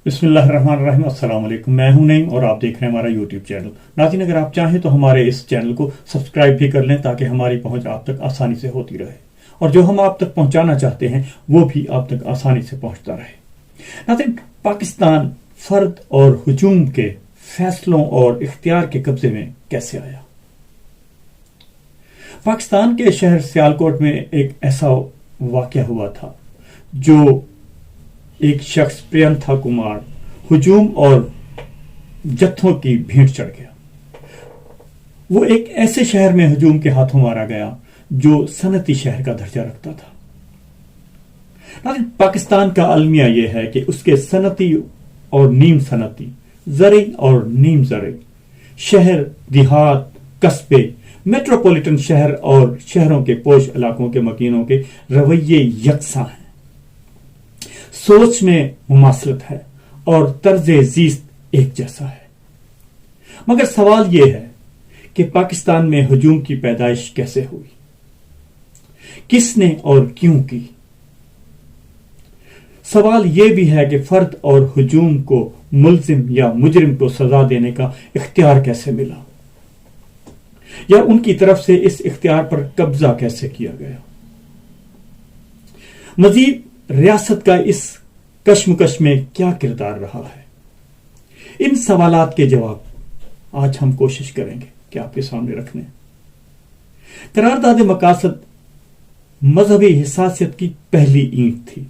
بسم اللہ الرحمن الرحیم۔ السلام علیکم، میں ہوں نعیم اور آپ دیکھ رہے ہیں ہمارا یوٹیوب چینل۔ ناظرین، اگر آپ چاہیں تو ہمارے اس چینل کو سبسکرائب بھی کر لیں تاکہ ہماری پہنچ آپ تک آسانی سے ہوتی رہے، اور جو ہم آپ تک پہنچانا چاہتے ہیں وہ بھی آپ تک آسانی سے پہنچتا رہے۔ ناظرین، پاکستان فرد اور ہجوم کے فیصلوں اور اختیار کے قبضے میں کیسے آیا؟ پاکستان کے شہر سیالکوٹ میں ایک ایسا واقعہ ہوا تھا جو ایک شخص پرینتھا کمار ہجوم اور جتھوں کی بھیڑ چڑھ گیا۔ وہ ایک ایسے شہر میں ہجوم کے ہاتھوں مارا گیا جو صنعتی شہر کا درجہ رکھتا تھا۔ پاکستان کا المیہ یہ ہے کہ اس کے صنعتی اور نیم صنعتی، زرعی اور نیم زرعی، شہر، دیہات، قصبے، میٹروپولیٹن شہر اور شہروں کے پوش علاقوں کے مکینوں کے رویے یکساں ہیں، سوچ میں مماثلت ہے اور طرز زیست ایک جیسا ہے۔ مگر سوال یہ ہے کہ پاکستان میں ہجوم کی پیدائش کیسے ہوئی، کس نے اور کیوں کی؟ سوال یہ بھی ہے کہ فرد اور ہجوم کو ملزم یا مجرم کو سزا دینے کا اختیار کیسے ملا، یا ان کی طرف سے اس اختیار پر قبضہ کیسے کیا گیا؟ مزید ریاست کا اس کشمکش میں کیا کردار رہا ہے؟ ان سوالات کے جواب آج ہم کوشش کریں گے کہ آپ کے سامنے رکھنے۔ قرارداد مقاصد مذہبی حساسیت کی پہلی اینٹ تھی۔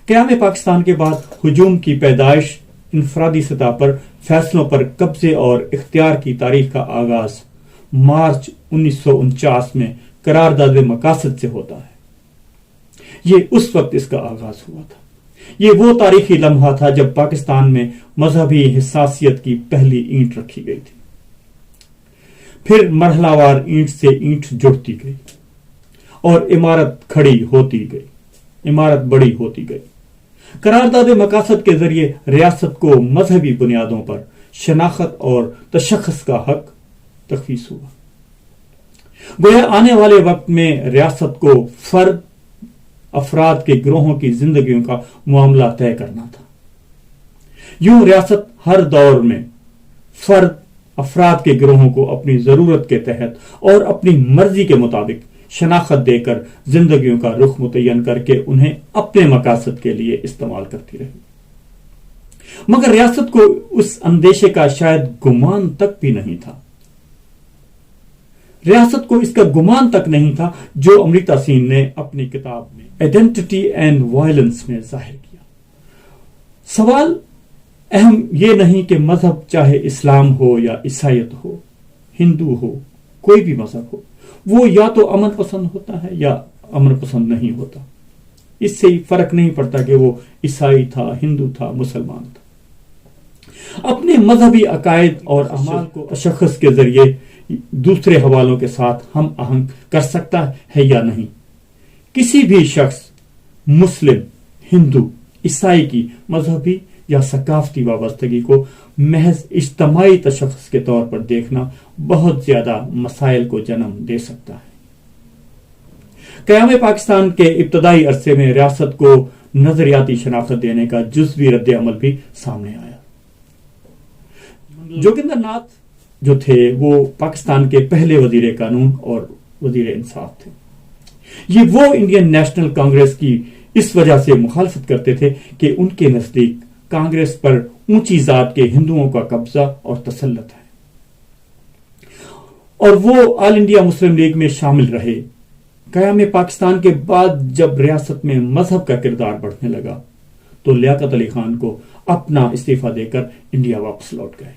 قیام پاکستان کے بعد ہجوم کی پیدائش، انفرادی سطح پر فیصلوں پر قبضے اور اختیار کی تاریخ کا آغاز مارچ 1949 میں قرارداد مقاصد سے ہوتا ہے۔ یہ اس وقت اس کا آغاز ہوا تھا۔ یہ وہ تاریخی لمحہ تھا جب پاکستان میں مذہبی حساسیت کی پہلی اینٹ رکھی گئی تھی۔ پھر مرحلہ وار اینٹ سے اینٹ جڑتی گئی اور عمارت کھڑی ہوتی گئی، عمارت بڑی ہوتی گئی۔ قرارداد مقاصد کے ذریعے ریاست کو مذہبی بنیادوں پر شناخت اور تشخص کا حق تخفیص ہوا۔ گویا آنے والے وقت میں ریاست کو فرد، افراد کے گروہوں کی زندگیوں کا معاملہ طے کرنا تھا۔ یوں ریاست ہر دور میں فرد، افراد کے گروہوں کو اپنی ضرورت کے تحت اور اپنی مرضی کے مطابق شناخت دے کر زندگیوں کا رخ متعین کر کے انہیں اپنے مقاصد کے لیے استعمال کرتی رہی۔ مگر ریاست کو اس اندیشے کا شاید گمان تک بھی نہیں تھا، ریاست کو اس کا گمان تک نہیں تھا جو امرتا سین نے اپنی کتاب میں آئیڈینٹی اینڈ وائلنس میں ظاہر کیا۔ سوال اہم یہ نہیں کہ مذہب چاہے اسلام ہو یا عیسائیت ہو، ہندو ہو، کوئی بھی مذہب ہو، وہ یا تو امن پسند ہوتا ہے یا امن پسند نہیں ہوتا۔ اس سے فرق نہیں پڑتا کہ وہ عیسائی تھا، ہندو تھا، مسلمان تھا۔ اپنے مذہبی عقائد اور اعمال کو تشخص کے ذریعے دوسرے حوالوں کے ساتھ ہم آہنگ کر سکتا ہے یا نہیں۔ کسی بھی شخص مسلم، ہندو، عیسائی کی مذہبی یا ثقافتی وابستگی کو محض اجتماعی تشخص کے طور پر دیکھنا بہت زیادہ مسائل کو جنم دے سکتا ہے۔ قیام پاکستان کے ابتدائی عرصے میں ریاست کو نظریاتی شناخت دینے کا جزوی رد عمل بھی سامنے آیا۔ جوگندر ناتھ جو تھے وہ پاکستان کے پہلے وزیر قانون اور وزیر انصاف تھے۔ یہ وہ انڈین نیشنل کانگریس کی اس وجہ سے مخالفت کرتے تھے کہ ان کے نزدیک کانگریس پر اونچی ذات کے ہندوؤں کا قبضہ اور تسلط ہے، اور وہ آل انڈیا مسلم لیگ میں شامل رہے۔ قیام پاکستان کے بعد جب ریاست میں مذہب کا کردار بڑھنے لگا تو لیاقت علی خان کو اپنا استعفیٰ دے کر انڈیا واپس لوٹ گئے۔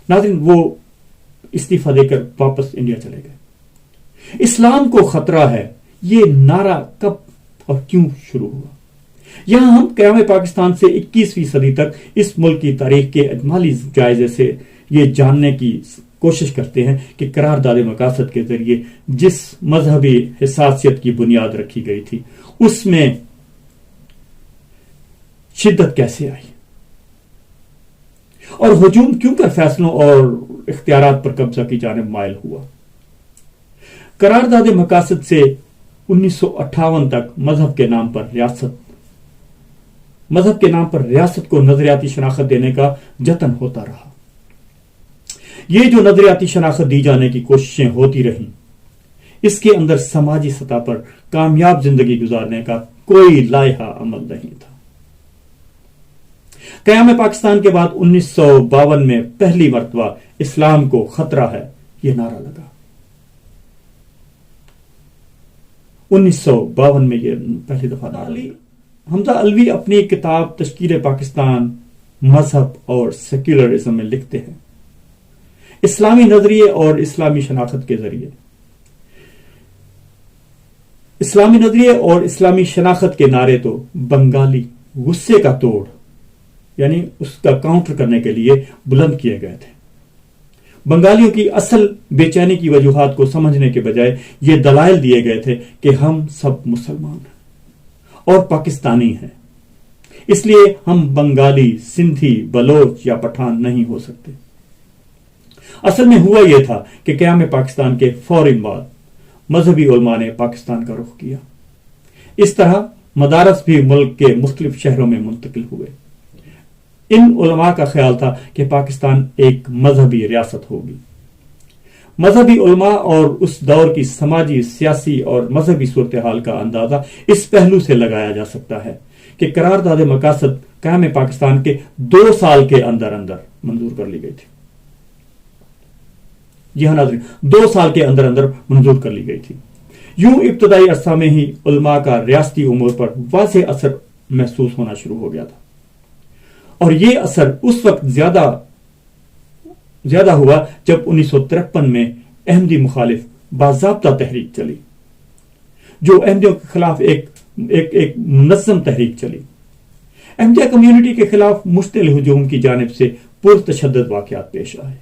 ناظرین، وہ استعفیٰ دے کر واپس انڈیا چلے گئے۔ اسلام کو خطرہ ہے، یہ نعرہ کب اور کیوں شروع ہوا؟ یہاں ہم قیام پاکستان سے 21ویں صدی تک اس ملک کی تاریخ کے اجمالی جائزے سے یہ جاننے کی کوشش کرتے ہیں کہ قرارداد مقاصد کے ذریعے جس مذہبی حساسیت کی بنیاد رکھی گئی تھی اس میں شدت کیسے آئی، اور ہجوم کیوں کر فیصلوں اور اختیارات پر قبضہ کی جانب مائل ہوا۔ قرارداد مقاصد سے 1958 تک مذہب کے نام پر ریاست مذہب کے نام پر ریاست کو نظریاتی شناخت دینے کا جتن ہوتا رہا۔ یہ جو نظریاتی شناخت دی جانے کی کوششیں ہوتی رہیں، اس کے اندر سماجی سطح پر کامیاب زندگی گزارنے کا کوئی لائحہ عمل نہیں تھا۔ قیام پاکستان کے بعد 1952 میں پہلی مرتبہ اسلام کو خطرہ ہے یہ نعرہ لگا۔ 1952 میں یہ پہلی دفعہ حمزہ علوی اپنی کتاب تشکیل پاکستان مذہب اور سیکولرزم میں لکھتے ہیں، اسلامی نظریے اور اسلامی شناخت کے ذریعے اسلامی نظریے اور اسلامی شناخت کے نعرے تو بنگالی غصے کا توڑ یعنی اس کا کاؤنٹر کرنے کے لیے بلند کیے گئے تھے۔ بنگالیوں کی اصل بے چینی کی وجوہات کو سمجھنے کے بجائے یہ دلائل دیے گئے تھے کہ ہم سب مسلمان ہیں اور پاکستانی ہیں، اس لیے ہم بنگالی، سندھی، بلوچ یا پٹھان نہیں ہو سکتے۔ اصل میں ہوا یہ تھا کہ قیام پاکستان کے فوراً بعد مذہبی علماء نے پاکستان کا رخ کیا۔ اس طرح مدارس بھی ملک کے مختلف شہروں میں منتقل ہوئے۔ ان علماء کا خیال تھا کہ پاکستان ایک مذہبی ریاست ہوگی۔ مذہبی علماء اور اس دور کی سماجی، سیاسی اور مذہبی صورتحال کا اندازہ اس پہلو سے لگایا جا سکتا ہے کہ قرارداد مقاصد قیام پاکستان کے 2 سال کے اندر منظور کر لی گئی تھی۔ جی ہاں ناظرین، 2 سال کے اندر منظور کر لی گئی تھی۔ یوں ابتدائی عرصہ میں ہی علماء کا ریاستی امور پر واضح اثر محسوس ہونا شروع ہو گیا تھا، اور یہ اثر اس وقت زیادہ ہوا جب 1953 میں احمدی مخالف باضابطہ تحریک چلی، جو احمدیوں کے خلاف ایک منظم تحریک چلی۔ احمدیہ کمیونٹی کے خلاف مشتعل ہجوم کی جانب سے پرتشدد واقعات پیش آئے۔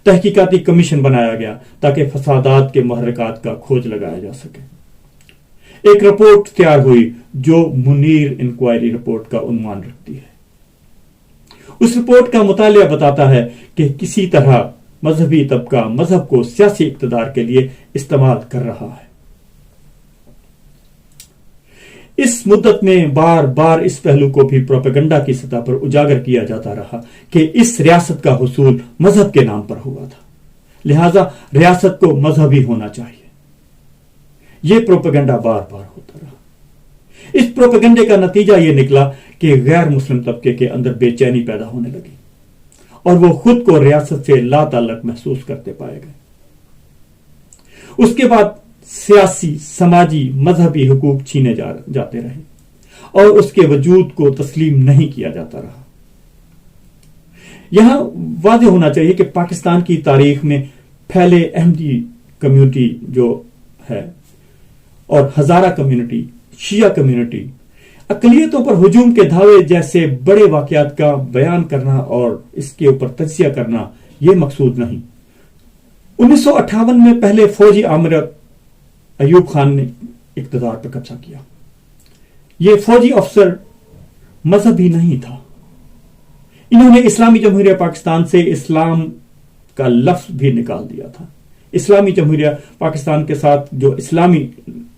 تحقیقاتی کمیشن بنایا گیا تاکہ فسادات کے محرکات کا کھوج لگایا جا سکے۔ ایک رپورٹ تیار ہوئی جو منیر انکوائری رپورٹ کا عنوان رکھتی ہے۔ اس رپورٹ کا مطالعہ بتاتا ہے کہ کسی طرح مذہبی طبقہ مذہب کو سیاسی اقتدار کے لیے استعمال کر رہا ہے۔ اس مدت میں بار بار اس پہلو کو بھی پروپیگنڈا کی سطح پر اجاگر کیا جاتا رہا کہ اس ریاست کا حصول مذہب کے نام پر ہوا تھا، لہذا ریاست کو مذہبی ہونا چاہیے۔ یہ پروپیگنڈا بار بار ہوتا رہا۔ اس پروپیگنڈے کا نتیجہ یہ نکلا کہ غیر مسلم طبقے کے اندر بے چینی پیدا ہونے لگی اور وہ خود کو ریاست سے لا تعلق محسوس کرتے پائے گئے۔ اس کے بعد سیاسی، سماجی، مذہبی حقوق چھینے جاتے رہے اور اس کے وجود کو تسلیم نہیں کیا جاتا رہا۔ یہاں واضح ہونا چاہیے کہ پاکستان کی تاریخ میں پھیلے احمدی کمیونٹی جو ہے اور ہزارہ کمیونٹی، شیعہ کمیونٹی، اقلیتوں پر ہجوم کے دھاوے جیسے بڑے واقعات کا بیان کرنا اور اس کے اوپر تجزیہ کرنا یہ مقصود نہیں۔ 1958 میں پہلے فوجی آمر ایوب خان نے اقتدار پر قبضہ کیا۔ یہ فوجی افسر مذہبی نہیں تھا۔ انہوں نے اسلامی جمہوریہ پاکستان سے اسلام کا لفظ بھی نکال دیا تھا۔ اسلامی جمہوریہ پاکستان کے ساتھ جو اسلامی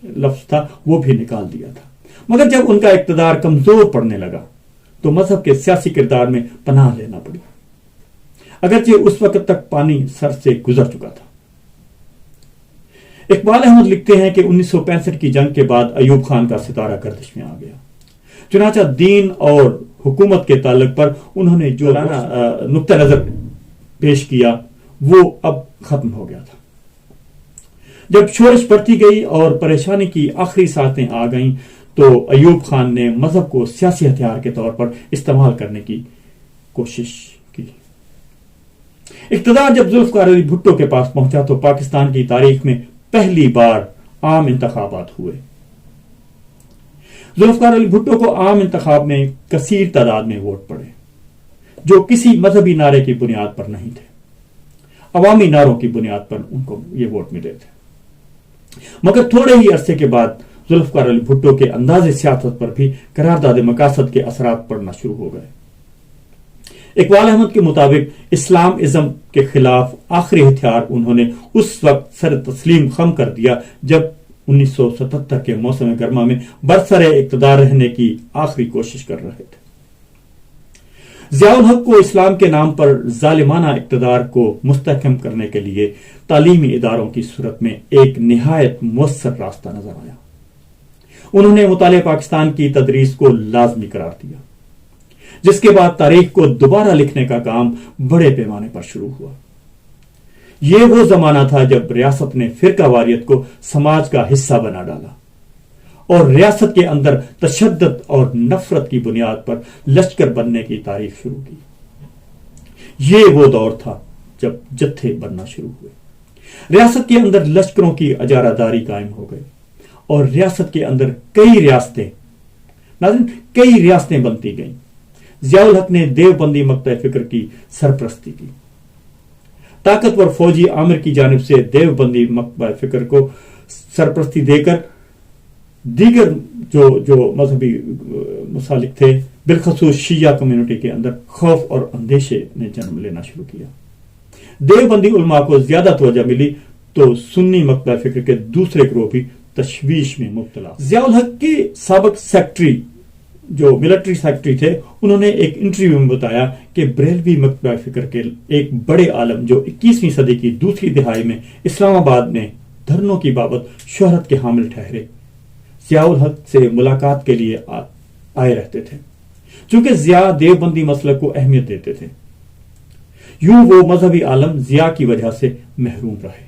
لفظ تھا وہ بھی نکال دیا تھا، مگر جب ان کا اقتدار کمزور پڑنے لگا تو مذہب کے سیاسی کردار میں پناہ لینا پڑی، اگرچہ اس وقت تک پانی سر سے گزر چکا تھا۔ اقبال احمد لکھتے ہیں کہ 1965 کی جنگ کے بعد ایوب خان کا ستارہ گردش میں آ گیا، چنانچہ دین اور حکومت کے تعلق پر انہوں نے جو نقطہ نظر پیش کیا وہ اب ختم ہو گیا تھا۔ جب شورش بڑھتی گئی اور پریشانی کی آخری ساعتیں آ گئیں تو ایوب خان نے مذہب کو سیاسی ہتھیار کے طور پر استعمال کرنے کی کوشش کی۔ اقتدار جب ذوالفقار علی بھٹو کے پاس پہنچا تو پاکستان کی تاریخ میں پہلی بار عام انتخابات ہوئے۔ ذوالفقار علی بھٹو کو عام انتخاب میں کثیر تعداد میں ووٹ پڑے، جو کسی مذہبی نعرے کی بنیاد پر نہیں تھے، عوامی نعروں کی بنیاد پر ان کو یہ ووٹ ملے تھے۔ مگر تھوڑے ہی عرصے کے بعد ذوالفقار علی بھٹو کے انداز سیاست پر بھی قرارداد مقاصد کے اثرات پڑنا شروع ہو گئے۔ اقبال احمد کے مطابق اسلام ازم کے خلاف آخری ہتھیار انہوں نے اس وقت سر تسلیم خم کر دیا جب 1977 کے موسم گرما میں برسر اقتدار رہنے کی آخری کوشش کر رہے تھے۔ ضیاء الحق کو اسلام کے نام پر ظالمانہ اقتدار کو مستحکم کرنے کے لیے تعلیمی اداروں کی صورت میں ایک نہایت مؤثر راستہ نظر آیا۔ انہوں نے مطالعہ پاکستان کی تدریس کو لازمی قرار دیا، جس کے بعد تاریخ کو دوبارہ لکھنے کا کام بڑے پیمانے پر شروع ہوا۔ یہ وہ زمانہ تھا جب ریاست نے فرقہ واریت کو سماج کا حصہ بنا ڈالا اور ریاست کے اندر تشدد اور نفرت کی بنیاد پر لشکر بننے کی تاریخ شروع کی۔ یہ وہ دور تھا جب جتھے بننا شروع ہوئے، ریاست کے اندر لشکروں کی اجارہ داری قائم ہو گئی اور ریاست کے اندر کئی ریاستیں بنتی گئیں۔ ضیاء الحق نے دیوبندی مقطع فکر کی سرپرستی کی۔ طاقتور فوجی عامر کی جانب سے دیوبندی مقطع فکر کو سرپرستی دے کر دیگر جو مذہبی مسالک تھے، بالخصوص شیعہ کمیونٹی کے اندر خوف اور اندیشے نے جنم لینا شروع کیا۔ دیوبندی علماء کو زیادہ توجہ ملی تو سنی مقطع فکر کے دوسرے گروہ بھی تشویش میں مبتلا۔ ضیاء الحق کے سابق سیکٹری جو ملٹری سیکٹری تھے، انہوں نے ایک انٹرویو میں بتایا کہ بریلوی مقطع فکر کے ایک بڑے عالم جو 21ویں صدی کی دوسری دہائی میں اسلام آباد میں دھرنوں کی بابت شہرت کے حامل ٹھہرے، ضیاء الحق سے ملاقات کے لیے آئے رہتے تھے، چونکہ ضیاء دیوبندی مسلک کو اہمیت دیتے تھے۔ یوں وہ مذہبی عالم ضیاء کی وجہ سے محروم رہے۔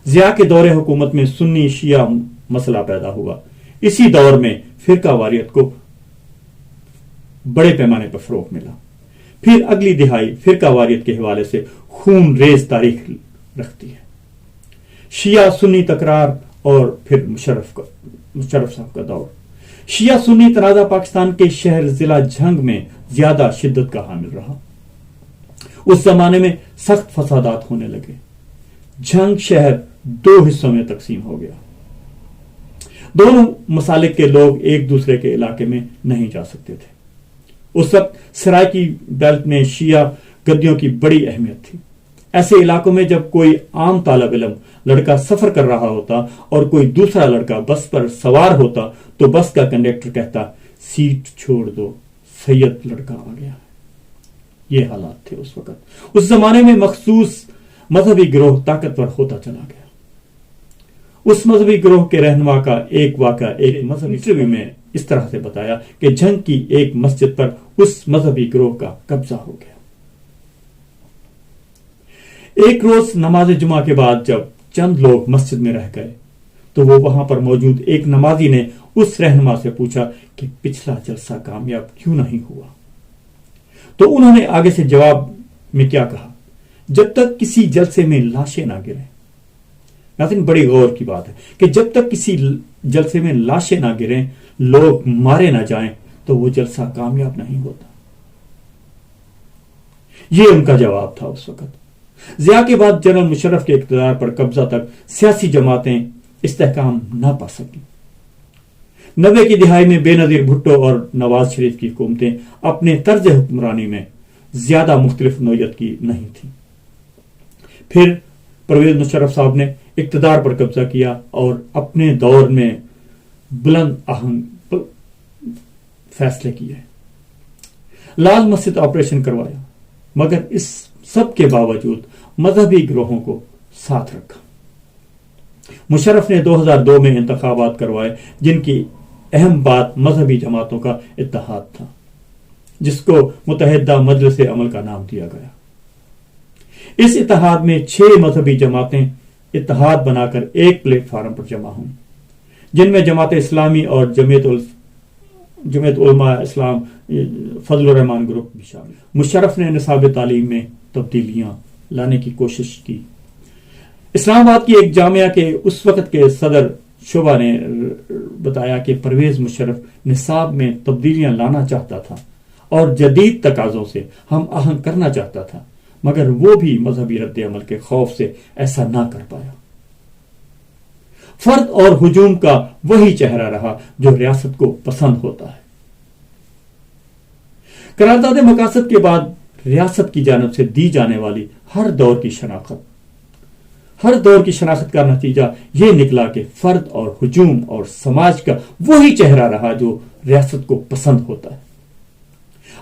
ضیاء کے دور حکومت میں سنی شیعہ مسئلہ پیدا ہوا۔ اسی دور میں فرقہ واریت کو بڑے پیمانے پر فروغ ملا۔ پھر اگلی دہائی فرقہ واریت کے حوالے سے خون ریز تاریخ رکھتی ہے۔ شیعہ سنی تکرار اور پھر مشرف صاحب کا دور۔ شیعہ سنی تنازع پاکستان کے شہر ضلع جھنگ میں زیادہ شدت کا حامل رہا۔ اس زمانے میں سخت فسادات ہونے لگے۔ جھنگ شہر 2 حصوں میں تقسیم ہو گیا۔ دونوں مسالک کے لوگ ایک دوسرے کے علاقے میں نہیں جا سکتے تھے۔ اس وقت سرائکی بیلٹ میں شیعہ گدیوں کی بڑی اہمیت تھی۔ ایسے علاقوں میں جب کوئی عام طالب علم لڑکا سفر کر رہا ہوتا اور کوئی دوسرا لڑکا بس پر سوار ہوتا تو بس کا کنڈکٹر کہتا، سیٹ چھوڑ دو، سید لڑکا آ گیا۔ یہ حالات تھے اس وقت۔ اس زمانے میں مخصوص مذہبی گروہ طاقتور ہوتا چلا گیا۔ اس مذہبی گروہ کے رہنما کا ایک واقعہ ایک مذہبی انٹرویو میں اس طرح سے بتایا کہ جنگ کی ایک مسجد پر اس مذہبی گروہ کا قبضہ ہو گیا۔ ایک روز نماز جمعہ کے بعد جب چند لوگ مسجد میں رہ گئے تو وہ وہاں پر موجود ایک نمازی نے اس رہنما سے پوچھا کہ پچھلا جلسہ کامیاب کیوں نہیں ہوا؟ تو انہوں نے آگے سے جواب میں کیا کہا، جب تک کسی جلسے میں لاشیں نہ گریں۔ ناظرین، بڑی غور کی بات ہے کہ جب تک کسی جلسے میں لاشیں نہ گریں، لوگ مارے نہ جائیں تو وہ جلسہ کامیاب نہیں ہوتا۔ یہ ان کا جواب تھا اس وقت۔ ضیاء کے بعد جنرل مشرف کے اقتدار پر قبضہ تک سیاسی جماعتیں استحکام نہ پا سکیں۔ 90 کی دہائی میں بے نظیر بھٹو اور نواز شریف کی حکومتیں اپنے طرز حکمرانی میں زیادہ مختلف نوعیت کی نہیں تھیں۔ پھر پرویز مشرف صاحب نے اقتدار پر قبضہ کیا اور اپنے دور میں بلند آہنگ فیصلے کیے، لال مسجد آپریشن کروایا، مگر اس سب کے باوجود مذہبی گروہوں کو ساتھ رکھا۔ مشرف نے 2002 میں انتخابات کروائے جن کی اہم بات مذہبی جماعتوں کا اتحاد تھا، جس کو متحدہ مجلس عمل کا نام دیا گیا۔ اس اتحاد میں 6 مذہبی جماعتیں اتحاد بنا کر ایک پلیٹ فارم پر جمع ہوں، جن میں جماعت اسلامی اور جمعیت علماء اسلام فضل الرحمان گروپ بھی شامل۔ مشرف نے نصاب تعلیم میں تبدیلیاں لانے کی کوشش کی۔ اسلام آباد کی ایک جامعہ کے اس وقت کے صدر شعبہ نے بتایا کہ پرویز مشرف نصاب میں تبدیلیاں لانا چاہتا تھا اور جدید تقاضوں سے ہم آہنگ کرنا چاہتا تھا، مگر وہ بھی مذہبی رد عمل کے خوف سے ایسا نہ کر پایا۔ فرد اور ہجوم کا وہی چہرہ رہا جو ریاست کو پسند ہوتا ہے۔ قرارداد مقاصد کے بعد ریاست کی جانب سے دی جانے والی ہر دور کی شناخت، ہر دور کی شناخت کا نتیجہ یہ نکلا کہ فرد اور ہجوم اور سماج کا وہی چہرہ رہا جو ریاست کو پسند ہوتا ہے۔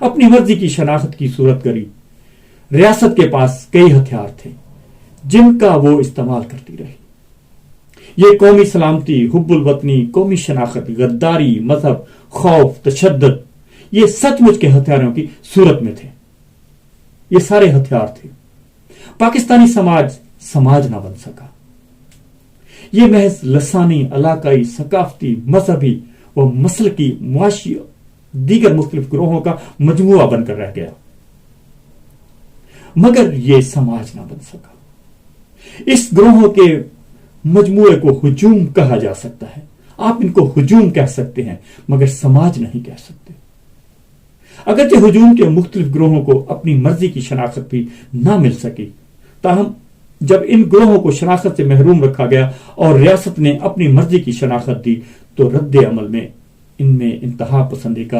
اپنی مرضی کی شناخت کی صورت گری ریاست کے پاس کئی ہتھیار تھے جن کا وہ استعمال کرتی رہی۔ یہ قومی سلامتی، حب الوطنی، قومی شناخت، غداری، مذہب، خوف، تشدد، یہ سچ مچ کے ہتھیاروں کی صورت میں تھے۔ یہ سارے ہتھیار تھے۔ پاکستانی سماج نہ بن سکا۔ یہ محض لسانی، علاقائی، ثقافتی، مذہبی و مسلکی، معاشی دیگر مختلف گروہوں کا مجموعہ بن کر رہ گیا، مگر یہ سماج نہ بن سکا۔ اس گروہوں کے مجموعے کو ہجوم کہا جا سکتا ہے۔ آپ ان کو ہجوم کہہ سکتے ہیں مگر سماج نہیں کہہ سکتے۔ اگرچہ ہجوم کے مختلف گروہوں کو اپنی مرضی کی شناخت بھی نہ مل سکی، تاہم جب ان گروہوں کو شناخت سے محروم رکھا گیا اور ریاست نے اپنی مرضی کی شناخت دی تو رد عمل میں ان میں انتہا پسندی کا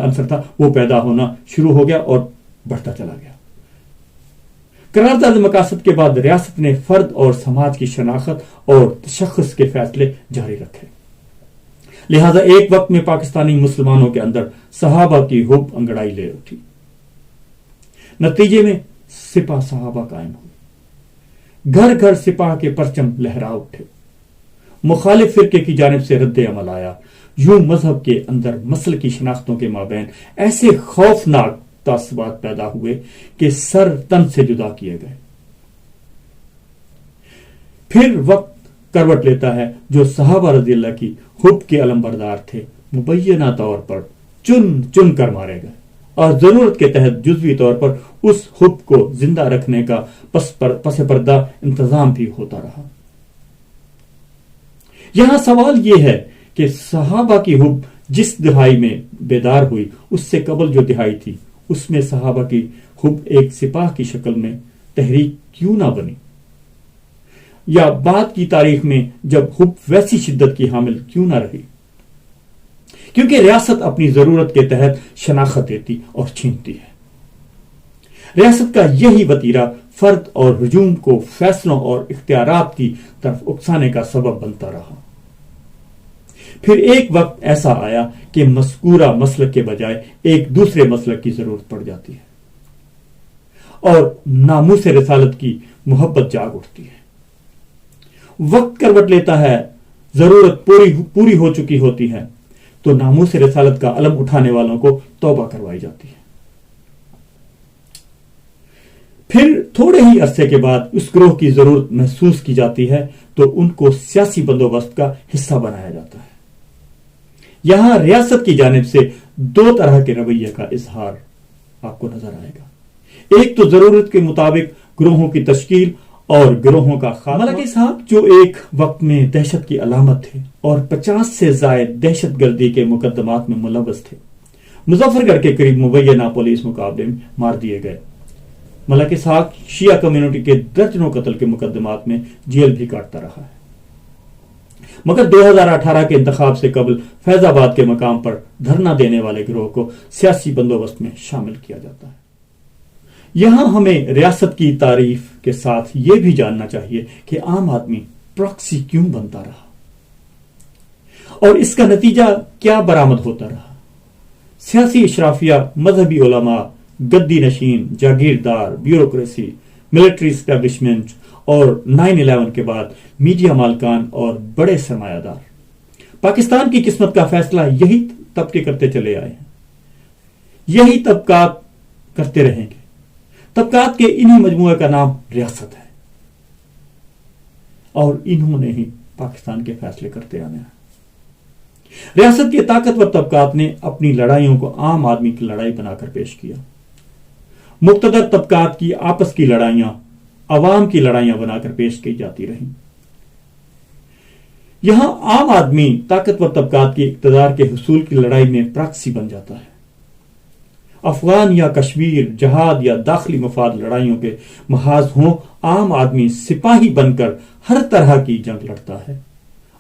عنصر تھا وہ پیدا ہونا شروع ہو گیا اور بڑھتا چلا گیا۔ قرارداد مقاصد کے بعد ریاست نے فرد اور سماج کی شناخت اور تشخص کے فیصلے جاری رکھے۔ لہذا ایک وقت میں پاکستانی مسلمانوں کے اندر صحابہ کی حب انگڑائی لے اٹھی۔ نتیجے میں سپاہ صحابہ قائم ہوئی۔ گھر گھر سپاہ کے پرچم لہرا اٹھے۔ مخالف فرقے کی جانب سے رد عمل آیا۔ یوں مذہب کے اندر مسلکی شناختوں کے مابین ایسے خوفناک تعصبات پیدا ہوئے کہ سر تن سے جدا کیے گئے۔ پھر وقت کروٹ لیتا ہے جو صحابہ رضی اللہ کی حب کے علمبردار تھے مبینہ طور پر چن چن کر مارے گئے اور ضرورت کے تحت جزوی طور پر اس حب کو زندہ رکھنے کا پس پردہ انتظام بھی ہوتا رہا۔ یہاں سوال یہ ہے کہ صحابہ کی حب جس دہائی میں بیدار ہوئی اس سے قبل جو دہائی تھی اس میں صحابہ کی حب ایک سپاہ کی شکل میں تحریک کیوں نہ بنی، یا بعد کی تاریخ میں جب حب ویسی شدت کی حامل کیوں نہ رہی؟ کیونکہ ریاست اپنی ضرورت کے تحت شناخت دیتی اور چھینتی ہے۔ ریاست کا یہی وتیرہ فرد اور ہجوم کو فیصلوں اور اختیارات کی طرف اکسانے کا سبب بنتا رہا۔ پھر ایک وقت ایسا آیا کہ مذکورہ مسلک کے بجائے ایک دوسرے مسلک کی ضرورت پڑ جاتی ہے اور ناموس رسالت کی محبت جاگ اٹھتی ہے۔ وقت کروٹ لیتا ہے، ضرورت پوری ہو چکی ہوتی ہے تو ناموس رسالت کا علم اٹھانے والوں کو توبہ کروائی جاتی ہے۔ پھر تھوڑے ہی عرصے کے بعد اس گروہ کی ضرورت محسوس کی جاتی ہے تو ان کو سیاسی بندوبست کا حصہ بنایا جاتا ہے۔ یہاں ریاست کی جانب سے دو طرح کے رویے کا اظہار آپ کو نظر آئے گا۔ ایک تو ضرورت کے مطابق گروہوں کی تشکیل اور گروہوں کا خاتمہ۔ ملک صاحب جو ایک وقت میں دہشت کی علامت تھے اور 50 سے زائد دہشت گردی کے مقدمات میں ملوث تھے، مظفر گڑھ کے قریب مبینہ پولیس مقابلے میں مار دیے گئے۔ ملک اسحاق شیعہ کمیونٹی کے درجنوں قتل کے مقدمات میں جیل بھی کاٹتا رہا ہے، مگر 2018 کے انتخاب سے قبل فیض آباد کے مقام پر دھرنا دینے والے گروہ کو سیاسی بندوبست میں شامل کیا جاتا ہے۔ یہاں ہمیں ریاست کی تعریف کے ساتھ یہ بھی جاننا چاہیے کہ عام آدمی پراکسی کیوں بنتا رہا اور اس کا نتیجہ کیا برآمد ہوتا رہا۔ سیاسی اشرافیہ، مذہبی علماء، گدی نشین، جاگیردار، بیوروکریسی، ملٹری اسٹیبلشمنٹ اور 9/11 کے بعد میڈیا مالکان اور بڑے سرمایہ دار پاکستان کی قسمت کا فیصلہ یہی طبقے کرتے چلے آئے ہیں، یہی طبقات کرتے رہیں گے۔ طبقات کے انہی مجموعے کا نام ریاست ہے اور انہوں نے ہی پاکستان کے فیصلے کرتے آنے ہیں۔ ریاست کے طاقتور طبقات نے اپنی لڑائیوں کو عام آدمی کی لڑائی بنا کر پیش کیا۔ مقتدر طبقات کی آپس کی لڑائیاں عوام کی لڑائیاں بنا کر پیش کی جاتی رہیں۔ یہاں عام آدمی طاقتور طبقات کے اقتدار کے حصول کی لڑائی میں پراکسی بن جاتا ہے۔ افغان یا کشمیر، جہاد یا داخلی مفاد لڑائیوں کے محاذ ہوں، عام آدمی سپاہی بن کر ہر طرح کی جنگ لڑتا ہے۔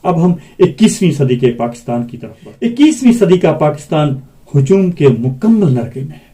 اب ہم 21ویں صدی کے پاکستان کی طرف بڑھتے ہیں۔ 21ویں صدی کا پاکستان ہجوم کے مکمل نرغے میں ہے۔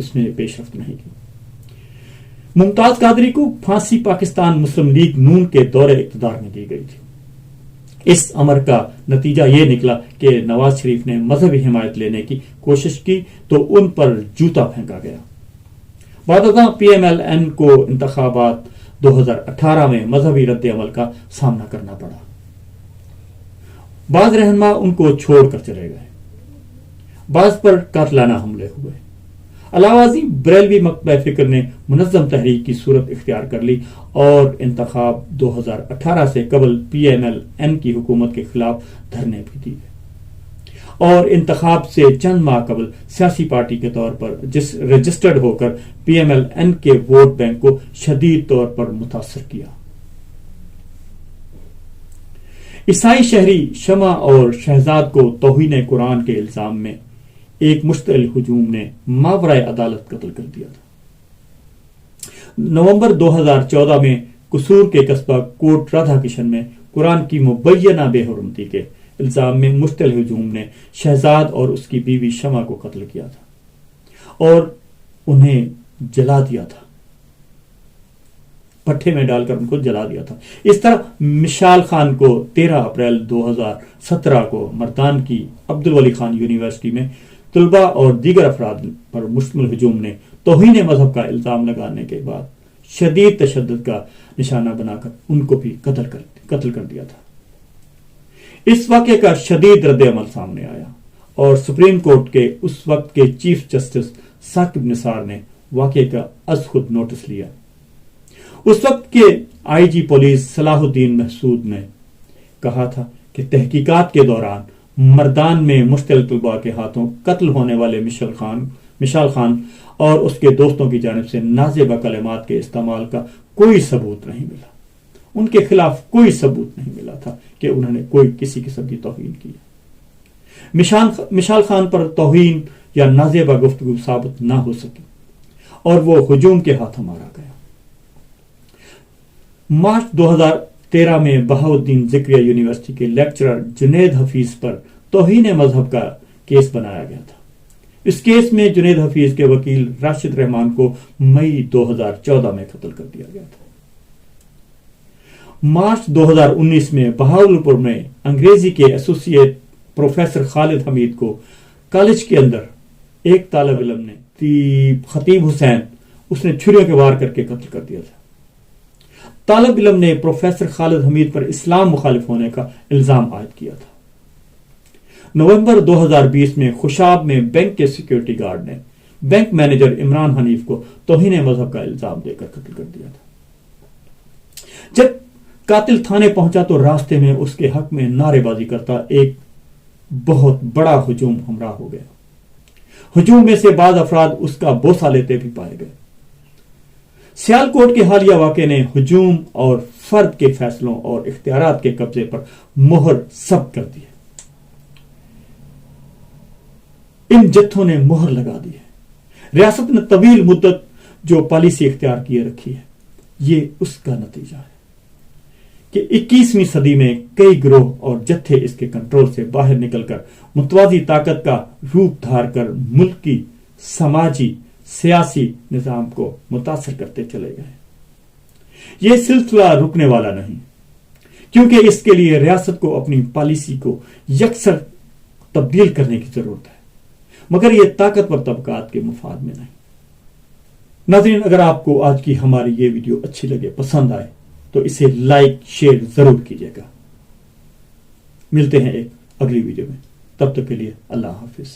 اس میں پیش رفت نہیں کی۔ ممتاز قادری کو پھانسی پاکستان مسلم لیگ نون کے دور اقتدار میں دی گئی تھی۔ اس امر کا نتیجہ یہ نکلا کہ نواز شریف نے مذہبی حمایت لینے کی کوشش کی تو ان پر جوتا پھینکا گیا۔ بعد ازاں پی ایم ایل این کو انتخابات 2018 میں مذہبی رد عمل کا سامنا کرنا پڑا۔ بعض رہنما ان کو چھوڑ کر چلے گئے، بعض پر قاتلانہ حملے ہوئے۔ علاوہ ازیں بریلوی مکتبہ فکر نے منظم تحریک کی صورت اختیار کر لی اور انتخاب 2018 سے قبل پی ایم ایل این کی حکومت کے خلاف دھرنے بھی دیے، اور انتخاب سے چند ماہ قبل سیاسی پارٹی کے طور پر رجسٹرڈ ہو کر پی ایم ایل این کے ووٹ بینک کو شدید طور پر متاثر کیا۔ عیسائی شہری شمع اور شہزاد کو توہین قرآن کے الزام میں ایک مشتعل ہجوم نے ماورائے عدالت قتل کر دیا تھا۔ نومبر 2014 میں قصور کے قصبہ کوٹ رادھا کشن میں قرآن کی مبینہ بے حرمتی کے الزام میں مشتعل ہجوم نے شہزاد اور اس کی بیوی شمع کو قتل کیا تھا اور انہیں جلا دیا تھا، پٹھے میں ڈال کر ان کو جلا دیا تھا۔ اس طرح مشال خان کو 13 اپریل 2017 کو مردان کی عبدالولی خان یونیورسٹی میں طلباء اور دیگر افراد پر مشتمل ہجوم نے توہین مذہب کا الزام لگانے کے بعد شدید تشدد کا نشانہ بنا کر ان کو بھی قتل کر دیا تھا۔ اس واقعے کا شدید رد عمل سامنے آیا اور سپریم کورٹ کے اس وقت کے چیف جسٹس ثاقب نثار نے واقعے کا از خود نوٹس لیا۔ اس وقت کے آئی جی پولیس صلاح الدین محسود نے کہا تھا کہ تحقیقات کے دوران مردان میں مشتعل طلباء کے ہاتھوں قتل ہونے والے مشال خان اور اس کے دوستوں کی جانب سے نازیبہ کلمات کے استعمال کا کوئی ثبوت نہیں ملا۔ ان کے خلاف کوئی ثبوت نہیں ملا تھا کہ انہوں نے کوئی کسی قسم کی توہین کی۔ مشال خان پر توہین یا نازیبہ گفتگو ثابت نہ ہو سکی اور وہ ہجوم کے ہاتھوں مارا گیا۔ مارچ 2013 میں بہاؤالدین ذکریہ یونیورسٹی کے لیکچرر جنید حفیظ پر توہین مذہب کا کیس بنایا گیا تھا۔ اس کیس میں جنید حفیظ کے وکیل راشد رحمان کو مئی 2014 میں قتل کر دیا گیا تھا۔ مارچ 2019 میں بہاولپور میں انگریزی کے ایسوسی ایٹ پروفیسر خالد حمید کو کالج کے اندر ایک طالب علم نے خطیب حسین اس نے چھریوں کے وار کر کے قتل کر دیا تھا۔ طالب علم نے پروفیسر خالد حمید پر اسلام مخالف ہونے کا الزام عائد کیا تھا۔ نومبر 2020 میں خوشاب میں بینک کے سیکیورٹی گارڈ نے بینک مینیجر عمران حنیف کو توہین مذہب کا الزام دے کر قتل کر دیا تھا۔ جب قاتل تھانے پہنچا تو راستے میں اس کے حق میں نعرے بازی کرتا ایک بہت بڑا ہجوم ہمراہ ہو گیا۔ ہجوم میں سے بعض افراد اس کا بوسہ لیتے بھی پائے گئے۔ سیالکوٹ کے حالیہ واقعے نے ہجوم اور فرد کے فیصلوں اور اختیارات کے قبضے پر مہر سب کر دی ہے۔ ان جتھوں نے مہر لگا دی ہے۔ ریاست نے طویل مدت جو پالیسی اختیار کیے رکھی ہے، یہ اس کا نتیجہ ہے کہ 21ویں صدی میں کئی گروہ اور جتھے اس کے کنٹرول سے باہر نکل کر متوازی طاقت کا روپ دھار کر ملکی، سماجی، سیاسی نظام کو متاثر کرتے چلے گئے۔ یہ سلسلہ رکنے والا نہیں، کیونکہ اس کے لیے ریاست کو اپنی پالیسی کو یکسر تبدیل کرنے کی ضرورت ہے، مگر یہ طاقتور طبقات کے مفاد میں نہیں۔ ناظرین، اگر آپ کو آج کی ہماری یہ ویڈیو اچھی لگے، پسند آئے تو اسے لائک شیئر ضرور کیجیے گا۔ ملتے ہیں ایک اگلی ویڈیو میں، تب تک کے لیے اللہ حافظ۔